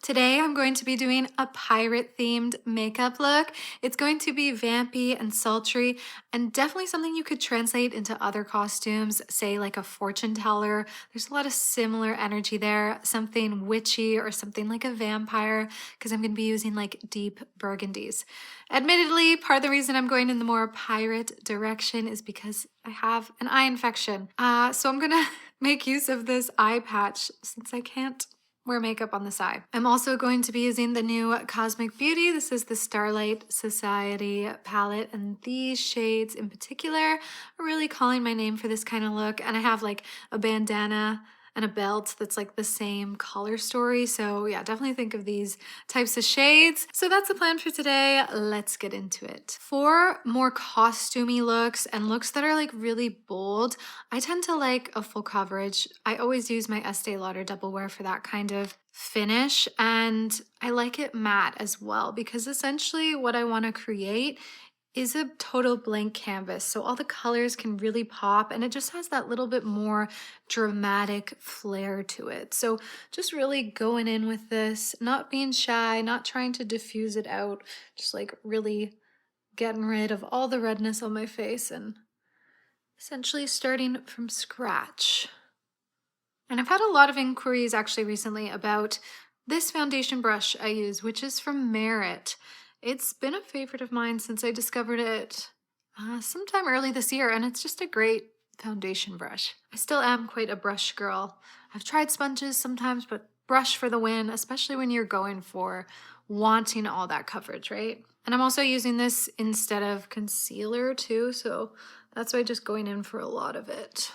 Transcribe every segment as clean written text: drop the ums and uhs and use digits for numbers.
Today I'm going to be doing a pirate themed makeup look. It's going to be vampy and sultry and definitely something you could translate into other costumes, say like a fortune teller. There's a lot of similar energy there, something witchy or something like a vampire because I'm going to be using like deep burgundies. Admittedly, part of the reason I'm going in the more pirate direction is because I have an eye infection. So I'm going to make use of this eye patch since I can't wear makeup on the side. I'm also going to be using the new Cosmic Beauty. This is the Starlight Society palette, and these shades in particular are really calling my name for this kind of look. And I have like a bandana and a belt that's like the same color story. So yeah, definitely think of these types of shades. So that's the plan for today. Let's get into it. For more costumey looks and looks that are like really bold, I tend to like a full coverage. I always use my Estee Lauder Double Wear for that kind of finish, and I like it matte as well because essentially what I want to create is a total blank canvas. So all the colors can really pop and it just has that little bit more dramatic flair to it. So just really going in with this, not being shy, not trying to diffuse it out, just like really getting rid of all the redness on my face and essentially starting from scratch. And I've had a lot of inquiries actually recently about this foundation brush I use, which is from Merit. It's been a favorite of mine since I discovered it sometime early this year, and it's just a great foundation brush. I still am quite a brush girl. I've tried sponges sometimes, but brush for the win, especially when you're going for wanting all that coverage, right? And I'm also using this instead of concealer too, so that's why just going in for a lot of it.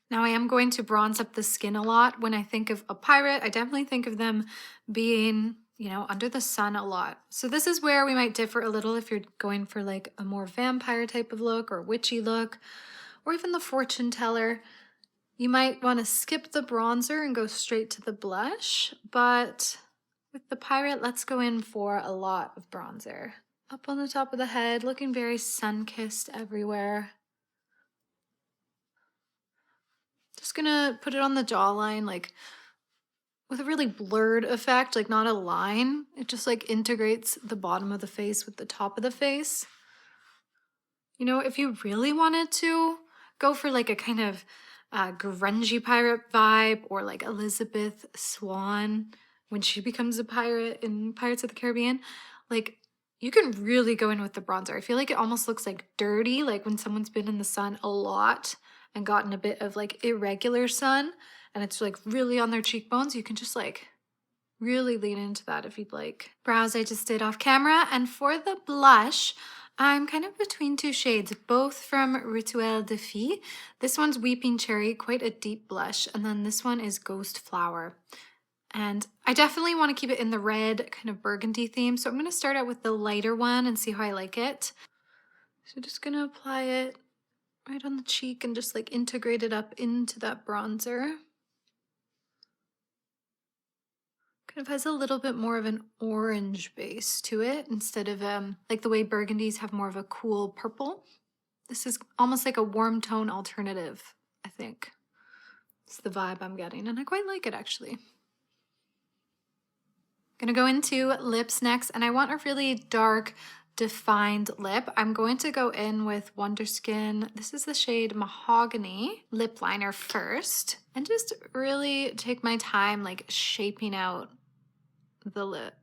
Now I am going to bronze up the skin a lot. When I think of a pirate, I definitely think of them being, under the sun a lot. So this is where we might differ a little if you're going for like a more vampire type of look or witchy look, or even the fortune teller. You might want to skip the bronzer and go straight to the blush, but with the pirate, let's go in for a lot of bronzer. Up on the top of the head, looking very sun-kissed everywhere. Just gonna put it on the jawline, like with a really blurred effect, like not a line. It just like integrates the bottom of the face with the top of the face. If you really wanted to go for like a kind of grungy pirate vibe, or like Elizabeth Swan when she becomes a pirate in Pirates of the Caribbean, like you can really go in with the bronzer. I feel like it almost looks like dirty, like when someone's been in the sun a lot and gotten a bit of like irregular sun and it's like really on their cheekbones. You can just like really lean into that if you'd like. Brows I just did off camera, and for the blush, I'm kind of between two shades, both from Rituel de Fille. This one's Weeping Cherry, quite a deep blush, and then this one is Ghost Flower. And I definitely want to keep it in the red kind of burgundy theme, so I'm going to start out with the lighter one and see how I like it. So just going to apply it right on the cheek and just like integrate it up into that bronzer. Kind of has a little bit more of an orange base to it instead of like the way burgundies have more of a cool purple. This is almost like a warm tone alternative, I think. It's the vibe I'm getting, and I quite like it actually. Gonna go into lips next, and I want a really dark, defined lip. I'm going to go in with Wonderskin. This is the shade Mahogany lip liner first, and just really take my time like shaping out the lip.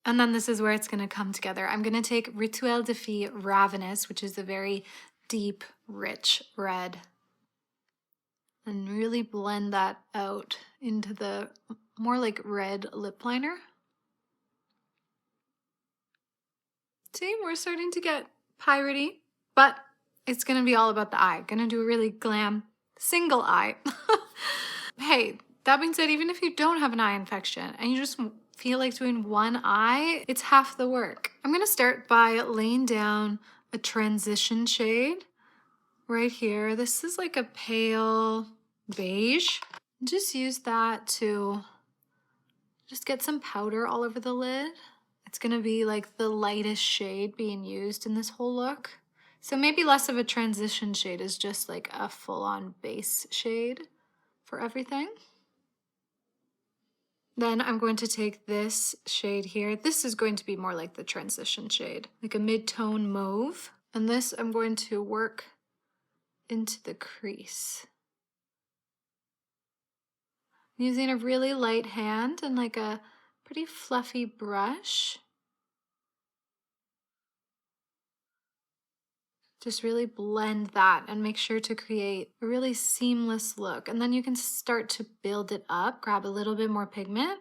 And then this is where it's going to come together. I'm going to take Rituel de Fille Ravenous, which is a very deep, rich red, and really blend that out into the more like red lip liner. See, we're starting to get piratey, but it's going to be all about the eye. Going to do a really glam single eye. Hey, that being said, even if you don't have an eye infection and you just feel like doing one eye, it's half the work. I'm going to start by laying down a transition shade right here. This is like a pale beige. Just use that to just get some powder all over the lid. It's going to be like the lightest shade being used in this whole look. So maybe less of a transition shade is just like a full-on base shade for everything. Then I'm going to take this shade here. This is going to be more like the transition shade, like a mid-tone mauve. And this I'm going to work into the crease. I'm using a really light hand and like a pretty fluffy brush. Just really blend that and make sure to create a really seamless look. And then you can start to build it up, grab a little bit more pigment.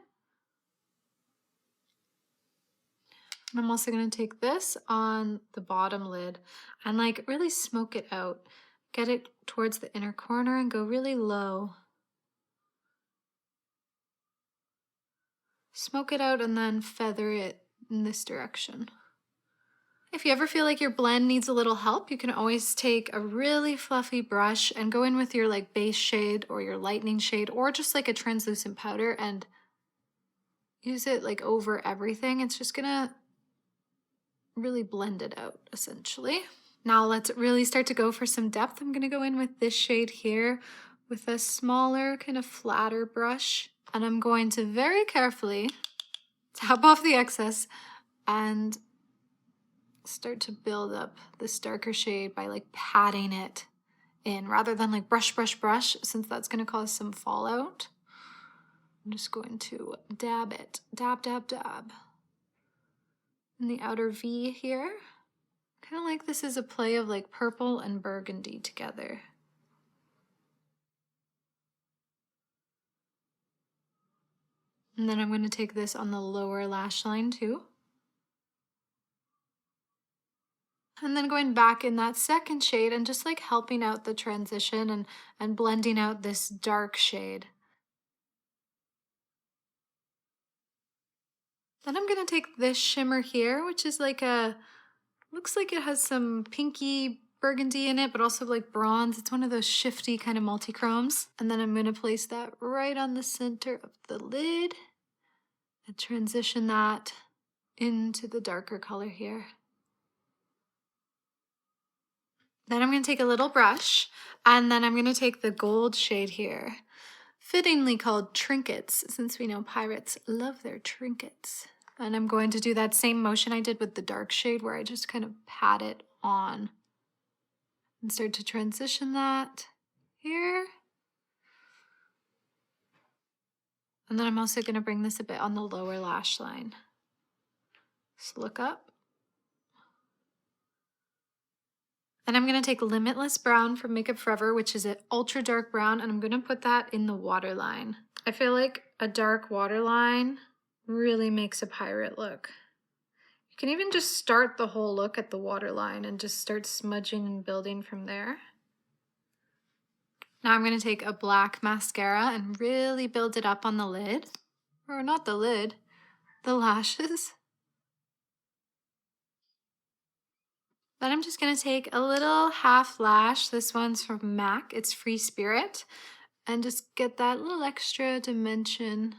And I'm also going to take this on the bottom lid and like really smoke it out. Get it towards the inner corner and go really low. Smoke it out and then feather it in this direction. If you ever feel like your blend needs a little help, you can always take a really fluffy brush and go in with your like base shade or your lightning shade or just like a translucent powder and use it like over everything. It's just gonna really blend it out essentially. Now let's really start to go for some depth. I'm gonna go in with this shade here with a smaller, kind of flatter brush. And I'm going to very carefully tap off the excess and start to build up this darker shade by like patting it in rather than like brush, brush, brush, since that's gonna cause some fallout. I'm just going to dab it, dab, dab, dab. In the outer V here. Kind of like this is a play of like purple and burgundy together. And then I'm going to take this on the lower lash line too. And then going back in that second shade and just like helping out the transition and blending out this dark shade. Then I'm going to take this shimmer here, which is like a, looks like it has some pinky burgundy in it, but also like bronze. It's one of those shifty kind of multi-chromes. And then I'm going to place that right on the center of the lid and transition that into the darker color here. Then I'm going to take a little brush and then I'm going to take the gold shade here, fittingly called Trinkets, since we know pirates love their trinkets. And I'm going to do that same motion I did with the dark shade where I just kind of pat it on and start to transition that here. And then I'm also going to bring this a bit on the lower lash line. So look up. And I'm going to take Limitless Brown from Makeup Forever, which is an ultra dark brown, and I'm going to put that in the waterline. I feel like a dark waterline really makes a pirate look. You can even just start the whole look at the waterline and just start smudging and building from there. Now I'm going to take a black mascara and really build it up on the lid. Or not the lid, the lashes. Then I'm just going to take a little half lash. This one's from MAC. It's Free Spirit. And just get that little extra dimension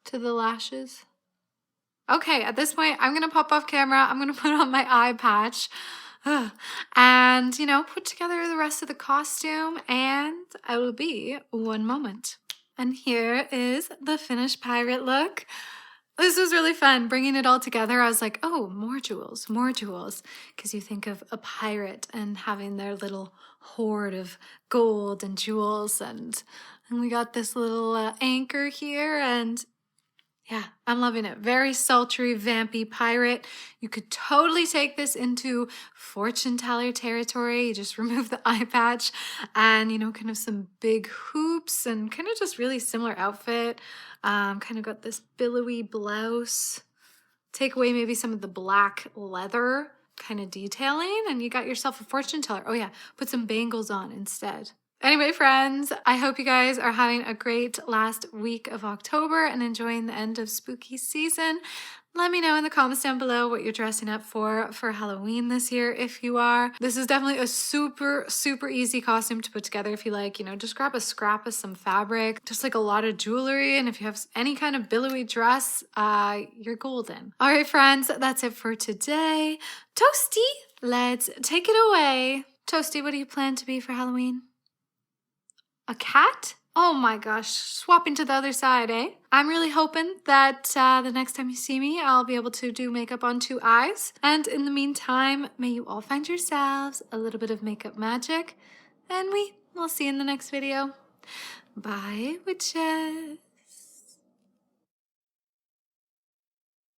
to the lashes. Okay, at this point, I'm going to pop off camera. I'm going to put on my eye patch. And, you know, put together the rest of the costume. And I will be one moment. And here is the finished pirate look. This was really fun, bringing it all together. I was like, oh, more jewels, because you think of a pirate and having their little hoard of gold and jewels, and we got this little anchor here, and yeah, I'm loving it. Very sultry, vampy pirate. You could totally take this into fortune teller territory. You just remove the eye patch and, you know, kind of some big hoops and kind of just really similar outfit. Kind of got this billowy blouse. Take away maybe some of the black leather kind of detailing and you got yourself a fortune teller. Oh yeah, put some bangles on instead. Anyway, friends, I hope you guys are having a great last week of October and enjoying the end of spooky season. Let me know in the comments down below what you're dressing up for Halloween this year, if you are. This is definitely a super, super easy costume to put together if you like, you know, just grab a scrap of some fabric, just like a lot of jewelry, and if you have any kind of billowy dress, you're golden. All right, friends, that's it for today. Toasty! Let's take it away. Toasty, what do you plan to be for Halloween? A cat? Oh my gosh, swapping to the other side, eh? I'm really hoping that the next time you see me, I'll be able to do makeup on 2 eyes. And in the meantime, may you all find yourselves a little bit of makeup magic. And we'll see you in the next video. Bye, witches.